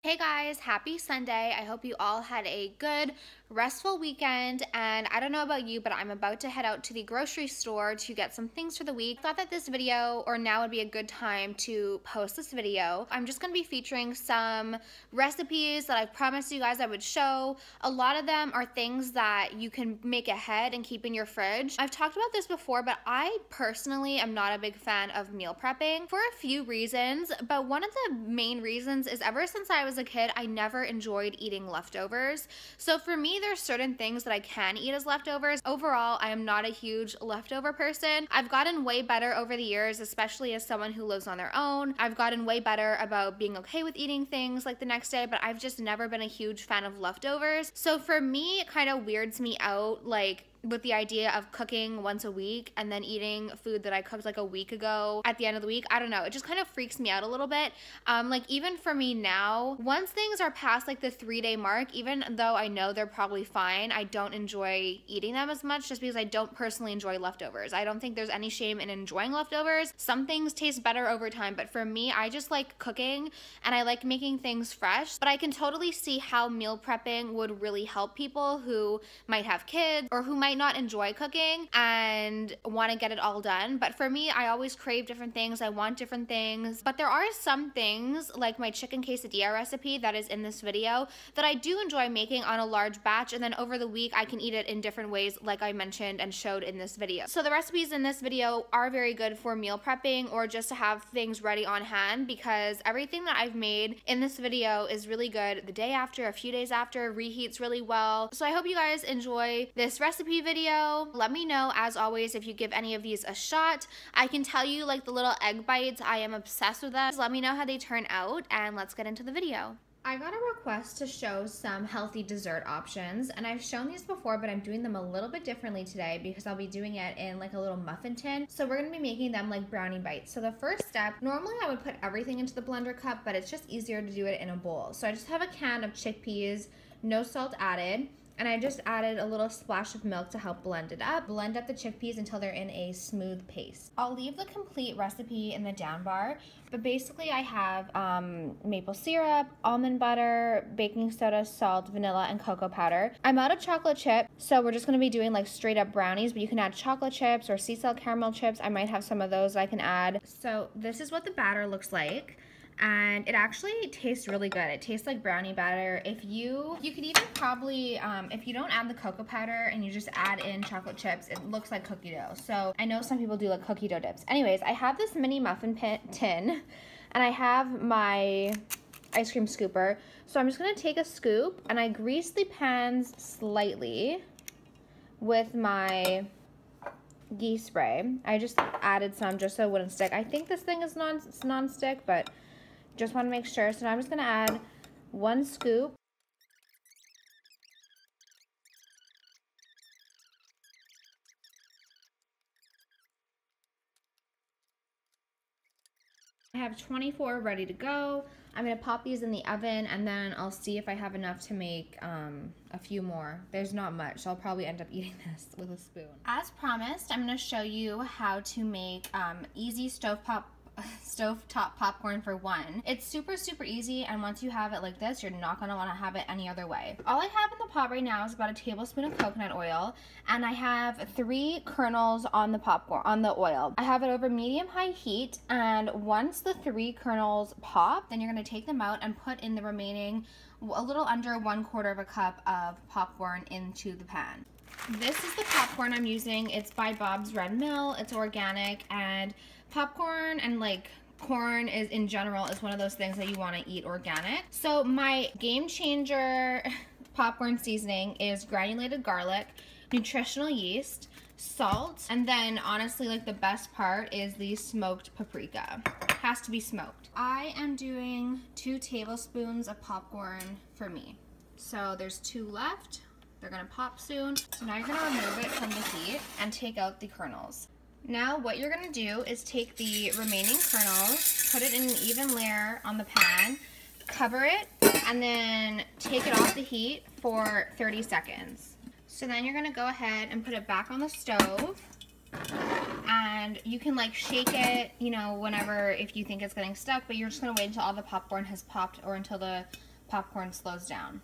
Hey guys, happy Sunday. I hope you all had a good, restful weekend, and I don't know about you, but I'm about to head out to the grocery store to get some things for the week. I thought that this video, or now would be a good time to post this video. I'm just gonna be featuring some recipes that I promised you guys I would show. A lot of them are things that you can make ahead and keep in your fridge. I've talked about this before, but I personally am not a big fan of meal prepping for a few reasons, but one of the main reasons is ever since I was a kid, I never enjoyed eating leftovers. So for me, there's certain things that I can eat as leftovers. Overall, I am not a huge leftover person. I've gotten way better over the years, especially as someone who lives on their own. I've gotten way better about being okay with eating things like the next day, but I've just never been a huge fan of leftovers. So for me, it kind of weirds me out, like, with the idea of cooking once a week and then eating food that I cooked like a week ago at the end of the week. I don't know, it just kind of freaks me out a little bit. Like even for me now, once things are past like the 3-day mark, even though I know they're probably fine, I don't enjoy eating them as much just because I don't personally enjoy leftovers. I don't think there's any shame in enjoying leftovers. Some things taste better over time, but for me, I just like cooking and I like making things fresh. But I can totally see how meal prepping would really help people who might have kids or who might not enjoy cooking and want to get it all done. But for me, I always crave different things. I want different things. But there are some things like my chicken quesadilla recipe that is in this video that I do enjoy making on a large batch, and then over the week I can eat it in different ways like I mentioned and showed in this video. So the recipes in this video are very good for meal prepping or just to have things ready on hand, because everything that I've made in this video is really good the day after, a few days after, reheats really well. So I hope you guys enjoy this recipe video. Let me know, as always, if you give any of these a shot. I can tell you, like the little egg bites, I am obsessed with them. Just let me know how they turn out, and let's get into the video. I got a request to show some healthy dessert options, and I've shown these before, but I'm doing them a little bit differently today because I'll be doing it in like a little muffin tin. So we're gonna be making them like brownie bites. So the first step, normally I would put everything into the blender cup, but it's just easier to do it in a bowl. So I just have a can of chickpeas, no salt added, and I just added a little splash of milk to help blend it up. Blend up the chickpeas until they're in a smooth paste. I'll leave the complete recipe in the down bar, but basically I have maple syrup, almond butter, baking soda, salt, vanilla, and cocoa powder. I'm out of chocolate chip, so we're just gonna be doing like straight up brownies, but you can add chocolate chips or sea salt caramel chips. I might have some of those I can add. So this is what the batter looks like. And it actually tastes really good. It tastes like brownie batter. You could even probably, if you don't add the cocoa powder and you just add in chocolate chips, it looks like cookie dough. So I know some people do like cookie dough dips. Anyways, I have this mini muffin tin, and I have my ice cream scooper. So I'm just gonna take a scoop, and I grease the pans slightly with my ghee spray. I just added some just so it wouldn't stick. I think this thing is non-stick, but just want to make sure. So now I'm just going to add 1 scoop. I have 24 ready to go. I'm going to pop these in the oven, and then I'll see if I have enough to make a few more. There's not much, so I'll probably end up eating this with a spoon. As promised, I'm going to show you how to make easy stovetop popcorn for one. It's super easy, and once you have it like this, you're not going to want to have it any other way. All I have in the pot right now is about a tablespoon of coconut oil, and I have 3 kernels on the oil. I have it over medium-high heat, and once the 3 kernels pop, then you're going to take them out and put in the remaining a little under 1/4 of a cup of popcorn into the pan. This is the popcorn I'm using. It's by Bob's Red Mill. It's organic, and popcorn and like corn is in general is one of those things that you want to eat organic. So my game changer popcorn seasoning is granulated garlic, nutritional yeast, salt, and then honestly like the best part is the smoked paprika. It has to be smoked. I am doing 2 tablespoons of popcorn for me. So there's 2 left. They're gonna pop soon. So now you're gonna remove it from the heat and take out the kernels. Now what you're gonna do is take the remaining kernels, put it in an even layer on the pan, cover it, and then take it off the heat for 30 seconds. So then you're gonna go ahead and put it back on the stove, and you can like shake it, you know, whenever, if you think it's getting stuck, but you're just gonna wait until all the popcorn has popped or until the popcorn slows down.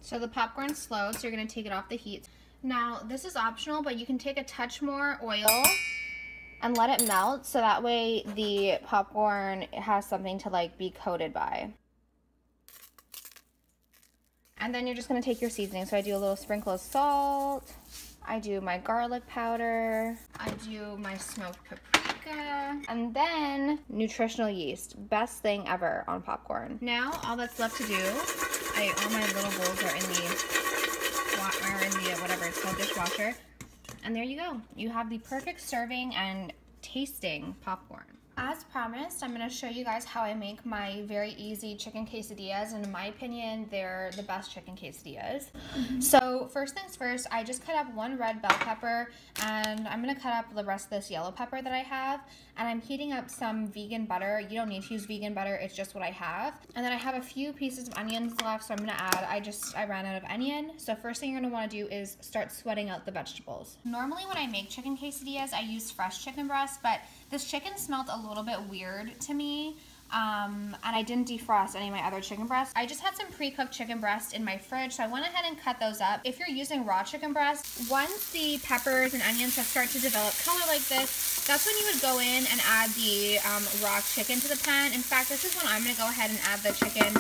So the popcorn slowed, so you're gonna take it off the heat. Now, this is optional, but you can take a touch more oil and let it melt, so that way the popcorn has something to like be coated by. And then you're just gonna take your seasoning. So I do a little sprinkle of salt, I do my garlic powder, I do my smoked paprika, and then nutritional yeast. Best thing ever on popcorn. Now, all that's left to do, all my little bowls are in the whatever it's called, dishwasher. And there you go. You have the perfect serving and tasting popcorn. As promised, I'm going to show you guys how I make my very easy chicken quesadillas, and in my opinion, they're the best chicken quesadillas. So first things first, I just cut up one red bell pepper, and I'm going to cut up the rest of this yellow pepper that I have, and I'm heating up some vegan butter. You don't need to use vegan butter, it's just what I have. And then I have a few pieces of onions left, so I'm going to add, I ran out of onion. So first thing you're going to want to do is start sweating out the vegetables. Normally when I make chicken quesadillas, I use fresh chicken breast, but this chicken smelled a little bit weird to me, and I didn't defrost any of my other chicken breasts. I just had some pre-cooked chicken breast in my fridge, so I went ahead and cut those up. If you're using raw chicken breast, once the peppers and onions have started to develop color like this, that's when you would go in and add the raw chicken to the pan. In fact, this is when I'm going to go ahead and add the chicken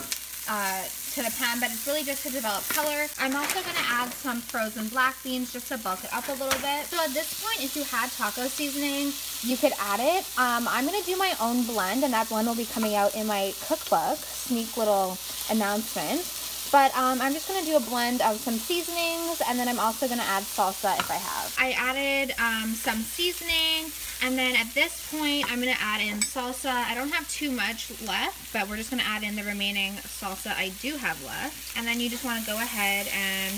to the pan, but it's really just to develop color. I'm also going to add some frozen black beans just to bulk it up a little bit. So at this point, if you had taco seasoning, you could add it. I'm going to do my own blend, and that blend will be coming out in my cookbook. Sneak little announcement. But I'm just going to do a blend of some seasonings, and then I'm also going to add salsa if I have. I added some seasoning, and then at this point, I'm going to add in salsa. I don't have too much left, but we're just going to add in the remaining salsa I do have left. And then you just want to go ahead and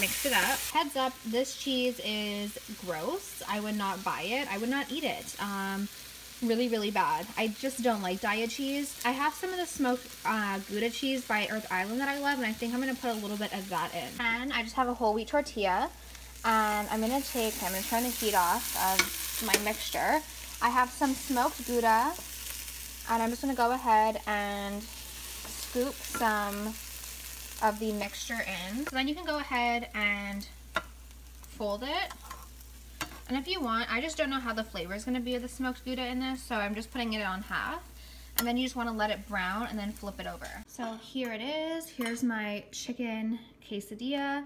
mix it up. Heads up, this cheese is gross. I would not buy it. I would not eat it. Really, really bad. I just don't like diet cheese. I have some of the smoked Gouda cheese by Earth Island that I love, and I think I'm going to put a little bit of that in. And I just have a whole wheat tortilla, and I'm going to turn the heat off of my mixture. I have some smoked Gouda, and I'm just going to go ahead and scoop some of the mixture in. So then you can go ahead and fold it. And if you want, I just don't know how the flavor is going to be of the smoked Gouda in this, so I'm just putting it on half. And then you just want to let it brown and then flip it over. So here it is. Here's my chicken quesadilla.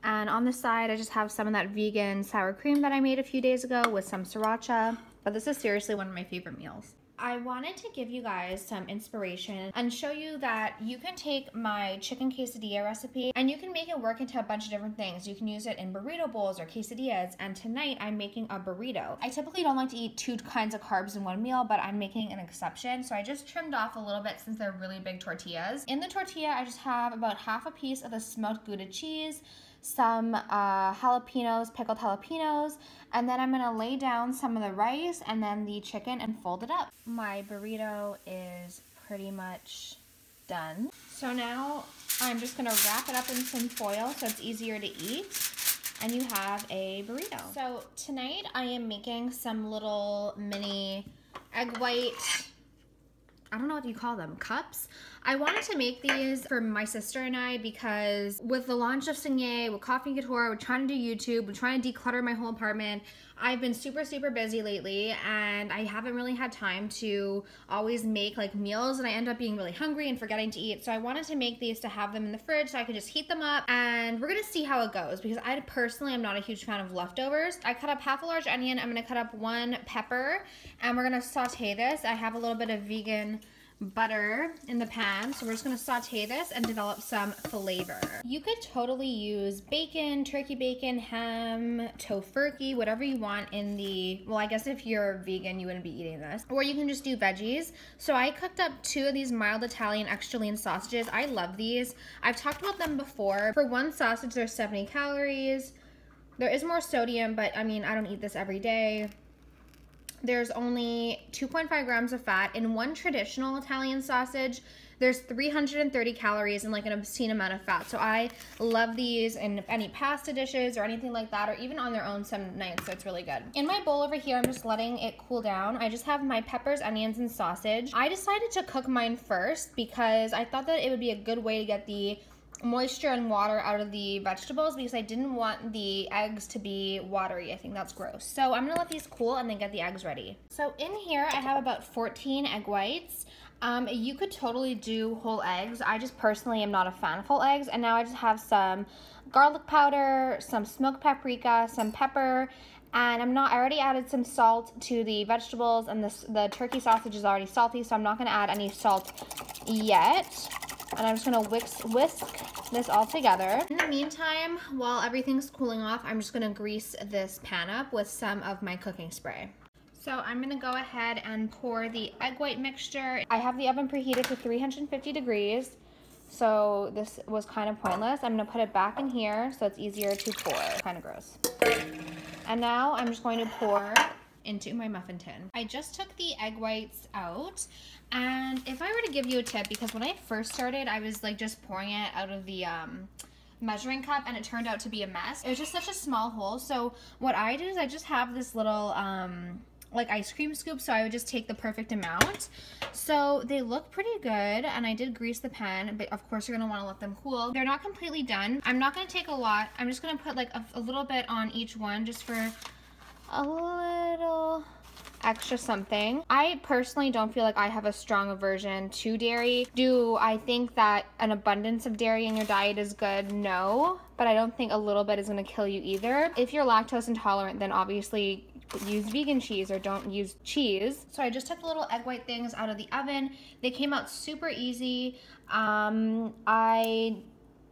And on the side, I just have some of that vegan sour cream that I made a few days ago with some sriracha. But this is seriously one of my favorite meals. I wanted to give you guys some inspiration and show you that you can take my chicken quesadilla recipe and you can make it work into a bunch of different things. You can use it in burrito bowls or quesadillas, and tonight I'm making a burrito. I typically don't like to eat two kinds of carbs in one meal, but I'm making an exception. So I just trimmed off a little bit since they're really big tortillas. In the tortilla, I just have about half a piece of the smoked Gouda cheese, some jalapenos, pickled jalapenos, and then I'm gonna lay down some of the rice and then the chicken and fold it up. My burrito is pretty much done. So now I'm just gonna wrap it up in some foil so it's easier to eat, and you have a burrito. So tonight I am making some little mini egg white, I don't know what you call them, cups. I wanted to make these for my sister and I because with the launch of Signet, with Coffee Couture, we're trying to do YouTube, we're trying to declutter my whole apartment. I've been super busy lately, and I haven't really had time to always make like meals, and I end up being really hungry and forgetting to eat. So I wanted to make these to have them in the fridge so I could just heat them up, and we're gonna see how it goes because I personally am not a huge fan of leftovers. I cut up half a large onion, I'm gonna cut up one pepper, and we're gonna saute this. I have a little bit of vegan butter in the pan, so we're just going to saute this and develop some flavor. You could totally use bacon, turkey bacon, ham, tofurkey, whatever you want in the, well, I guess if you're vegan you wouldn't be eating this, or you can just do veggies. So I cooked up 2 of these mild Italian extra lean sausages. I love these. I've talked about them before. For one sausage there's 70 calories. There is more sodium, but I mean, I don't eat this every day. There's only 2.5 grams of fat. In one traditional Italian sausage, there's 330 calories and like an obscene amount of fat. So I love these in any pasta dishes or anything like that, or even on their own some nights, so it's really good. In my bowl over here, I'm just letting it cool down. I just have my peppers, onions, and sausage. I decided to cook mine first because I thought that it would be a good way to get the moisture and water out of the vegetables, because I didn't want the eggs to be watery. I think that's gross. So I'm gonna let these cool and then get the eggs ready. So in here I have about 14 egg whites. You could totally do whole eggs. I just personally am not a fan of whole eggs. And now I just have some garlic powder, some smoked paprika, some pepper, and I already added some salt to the vegetables, and the turkey sausage is already salty, so I'm not gonna add any salt yet. And I'm just gonna whisk this all together. In the meantime, while everything's cooling off, I'm just gonna grease this pan up with some of my cooking spray. So I'm gonna go ahead and pour the egg white mixture. I have the oven preheated to 350 degrees, so this was kind of pointless. I'm gonna put it back in here so it's easier to pour. Kind of gross. And now I'm just going to pour into my muffin tin. I just took the egg whites out, and if I were to give you a tip, because when I first started, I was like just pouring it out of the measuring cup, and it turned out to be a mess. It was just such a small hole. So what I do is I just have this little like ice cream scoop, so I would just take the perfect amount. So they look pretty good, and I did grease the pan, but of course you're gonna wanna let them cool. They're not completely done. I'm not gonna take a lot. I'm just gonna put like a little bit on each one, just for a little extra something. I personally don't feel like I have a strong aversion to dairy. Do I think that an abundance of dairy in your diet is good? No, but I don't think a little bit is gonna kill you either. If you're lactose intolerant, then obviously use vegan cheese or don't use cheese. So I just took the little egg white things out of the oven. They came out super easy. I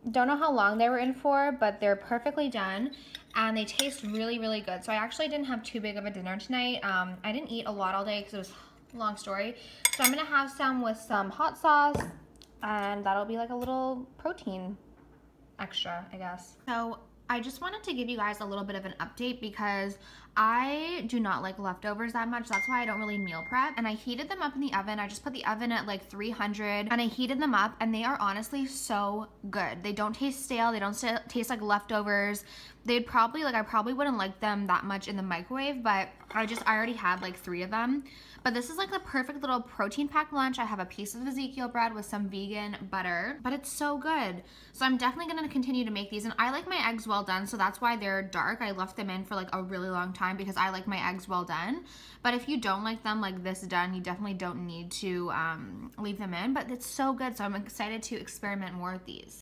don't know how long they were in for, but they're perfectly done, and they taste really, really good. So I actually didn't have too big of a dinner tonight. I didn't eat a lot all day because it was a long story. So I'm gonna have some with some hot sauce, and that'll be like a little protein extra, I guess. So I just wanted to give you guys a little bit of an update because I do not like leftovers that much. That's why I don't really meal prep. And I heated them up in the oven. I just put the oven at like 300, and I heated them up, and they are honestly so good. They don't taste stale. They don't taste like leftovers. They'd probably, like, I probably wouldn't like them that much in the microwave, but I already had like 3 of them. But this is like the perfect little protein packed lunch. I have a piece of Ezekiel bread with some vegan butter, but it's so good. So I'm definitely gonna continue to make these, and I like my eggs well done, so that's why they're dark. I left them in for like a really long time because I like my eggs well done. But if you don't like them like this done, you definitely don't need to leave them in, but it's so good. So I'm excited to experiment more with these.